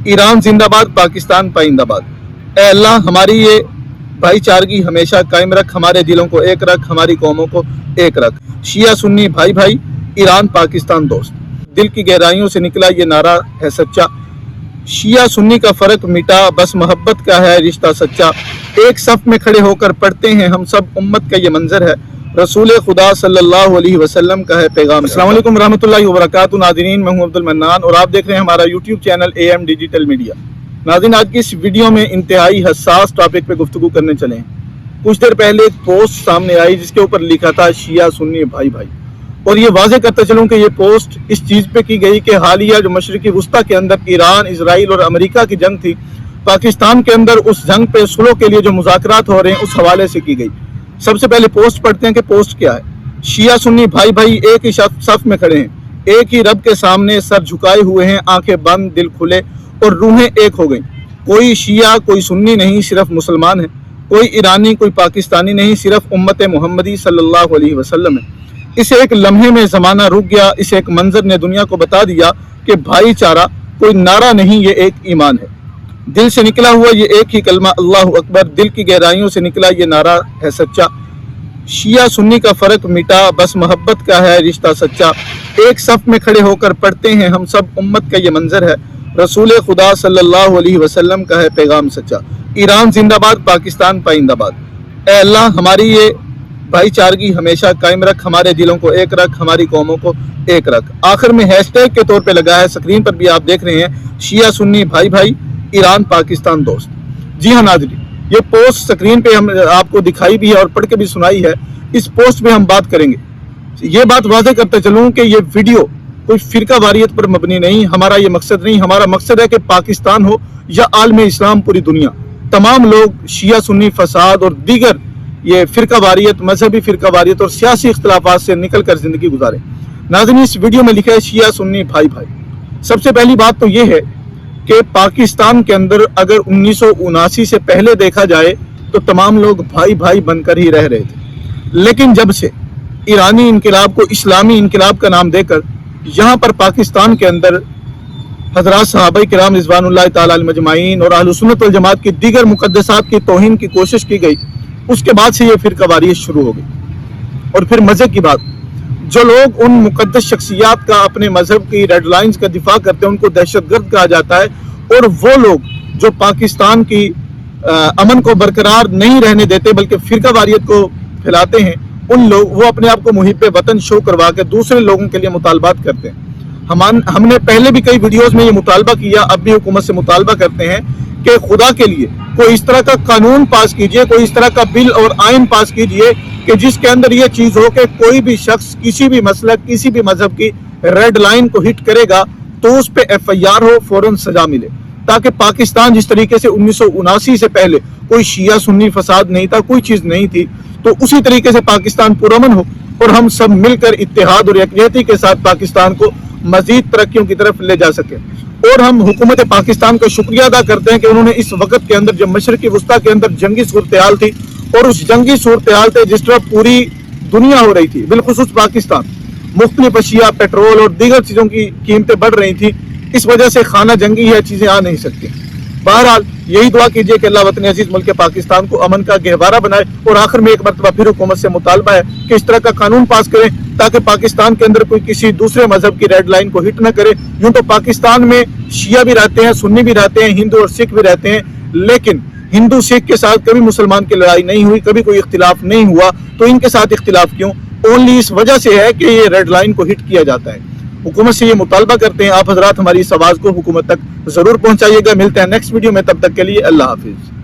Iran जिंदाबाद, पाकिस्तान पाइंदाबाद। ए अल्लाह हमारी ये भाईचारगी हमेशा कायम रख, हमारे दिलों को एक रख, हमारी कौमों को एक रख। शिया सुन्नी भाई भाई, ईरान पाकिस्तान दोस्त। दिल की गहराइयों से निकला ये नारा है सच्चा, शिया सुन्नी का फर्क मिटा, बस मोहब्बत का है रिश्ता सच्चा। एक सफ में खड़े होकर पढ़ते हैं हम सब, उम्मत का ये मंजर है, रसूल खुदा सल्लल्लाहु अलैहि वसल्लम का है पैगाम। अस्सलाम वालेकुम रहमतुल्लाहि व बरकातुहू। नाज़रीन, मैं हूं अब्दुल मन्नान और आप देख रहे हैं हमारा YouTube channel AM digital media. नाज़रीन, आज की इस वीडियो में इंतहाई हसास टॉपिक पे गुफ्तगू करने चले हैं। कुछ देर पहले एक पोस्ट सामने आई जिसके ऊपर लिखा था शिया सुन्नी भाई भाई, और ये वाज़ेह करता चलूं कि ये पोस्ट इस चीज़ पे की गई कि हालिया जो मशरिकी वुस्ता के अंदर ईरान, इजराइल और अमेरिका की जंग थी, पाकिस्तान के अंदर उस जंग पे सुलह के लिए जो मुज़ाकरात हो रहे हैं उस हवाले से की गई। सबसे पहले पोस्ट पढ़ते हैं कि पोस्ट क्या है। शिया सुन्नी भाई भाई एक ही सफ में खड़े हैं, एक ही रब के सामने सर झुकाए हुए हैं, आंखें बंद दिल खुले और रूहें एक हो गई। कोई शिया कोई सुन्नी नहीं, सिर्फ मुसलमान है। कोई ईरानी कोई पाकिस्तानी नहीं, सिर्फ उम्मत मोहम्मदी सल्लल्लाहु अलैहि वसल्लम है। इसे एक लम्हे में ज़माना रुक गया, इसे एक मंजर ने दुनिया को बता दिया कि भाईचारा कोई नारा नहीं, ये एक ईमान है। दिल से निकला हुआ ये एक ही कलमा अल्लाहु अकबर, दिल की गहराइयों से निकला ये नारा है सच्चा। शिया सुन्नी का फर्क मिटा, बस मोहब्बत का है रिश्ता सच्चा। एक सफ में खड़े होकर पढ़ते हैं हम सब, उम्मत का ये मंजर है, रसूल खुदा सल्लल्लाहु अलैहि वसल्लम का है पैगाम सच्चा। ईरान जिंदाबाद, पाकिस्तान पाइंदाबाद। ए अल्लाह हमारी ये भाईचारगी हमेशा कायम रख, हमारे दिलों को एक रख, हमारी कौमों को एक रख। आखिर में हैशटैग के तौर पे लगा है, स्क्रीन पर भी आप देख रहे हैं, शिया सुन्नी भाई भाई, ईरान पाकिस्तान दोस्त। जी हाँ नाज़रीन, ये पोस्ट स्क्रीन पे हम आपको दिखाई भी है और पढ़ के भी सुनाई है। इस पोस्ट में हम बात करेंगे। ये बात वाज़ेह करते चलूँ कि ये वीडियो कोई फिरका वारियत पर मबनी नहीं, हमारा ये मकसद नहीं। हमारा मकसद है कि पाकिस्तान हो या आलमे इस्लाम, पूरी दुनिया, तमाम लोग शिया सुन्नी फसाद और दीगर ये फिरका वारियत, मजहबी फिरका वारियत और सियासी इख्तलाफात से निकल कर जिंदगी गुजारे। नाज़रीन, इस वीडियो में लिखा है शिया सुन्नी भाई भाई। सबसे पहली बात तो ये है कि पाकिस्तान के अंदर अगर 1979 से पहले देखा जाए तो तमाम लोग भाई भाई बनकर ही रह रहे थे, लेकिन जब से ईरानी इनकलाब को इस्लामी इनकलाब का नाम देकर यहाँ पर पाकिस्तान के अंदर हज़रात सहाबाए किराम रिज़वानुल्लाह ताला अलैहिम अजमाइन और अहले सुन्नत वल जमात की दीगर मुक़द्दसात की तौहीन की कोशिश की गई, उसके बाद से ये फिरका वारियत शुरू हो गई। और फिर मज़े की बात, जो लोग उन मुक़द्दस शख्सियात का, अपने मजहब की रेड लाइंस का दिफा करते हैं, उनको दहशतगर्द कहा जाता है। और वो लोग जो पाकिस्तान की अमन को बरकरार नहीं रहने देते बल्कि फिरका वारियत को फैलाते हैं, उन लोग वो अपने आप को मुहिब्बे वतन शो करवा के दूसरे लोगों के लिए मुतालबात करते हैं। हमने पहले भी कई वीडियोस में ये मुतालबा किया, अब भी हुकूमत से मुतालबा करते हैं कि खुदा के लिए कोई इस तरह का कानून पास कीजिए, कोई इस तरह का बिल और आइन पास कीजिए कि जिसके अंदर ये चीज़ हो कि कोई भी शख्स किसी भी मसलक, किसी भी मजहब की रेड लाइन को हिट करेगा तो उस पे FIR हो, फौरन सजा मिले, ताकि पाकिस्तान जिस तरीके से 1979 से पहले कोई शिया सुन्नी फसाद नहीं था, कोई चीज़ नहीं थी, तो उसी तरीके से पाकिस्तान पुरअमन हो और हम सब मिलकर इत्तेहाद और यकजहती के साथ पाकिस्तान को मजीद तरक्कियों की तरफ ले जा सके। और हम हुकूमत पाकिस्तान का शुक्रिया अदा करते हैं कि उन्होंने इस वक्त के अंदर, जब मशरिकी वुस्ता के अंदर जंगी सूरत हाल थी और उस जंगी सूरत हाल से जिस तरह पूरी दुनिया हो रही थी, बिलखुसूस पाकिस्तान, मुख्तलिफ अशिया, पेट्रोल और दीगर चीज़ों की कीमतें बढ़ रही थी, इस वजह से खाना जंगी है, चीज़ें आ नहीं सकती। बहरहाल यही दुआ कीजिए कि अल्लाह वतन अजीज मुल्क पाकिस्तान को अमन का गहवारा बनाए। और आखिर में एक मरतबा फिर हुकूमत से मुतालबा है कि इस तरह का कानून पास करें ताकि पाकिस्तान के अंदर कोई किसी दूसरे मजहब की रेड लाइन को हिट न करे। यूं तो पाकिस्तान में शिया भी रहते हैं, सुन्नी भी रहते हैं, हिंदू और सिख भी रहते हैं, लेकिन हिंदू सिख के साथ कभी मुसलमान की लड़ाई नहीं हुई, कभी कोई इख्तिलाफ नहीं हुआ, तो इनके साथ इख्तिलाफ क्यों? ओनली इस वजह से है कि ये रेड लाइन को हिट किया जाता है। हुकूमत से ये मुतालबा करते हैं, आप हजरात हमारी इस आवाज़ को हुकूमत तक ज़रूर पहुँचाइएगा। मिलते हैं नेक्स्ट वीडियो में, तब तक के लिए अल्लाह हाफिज़।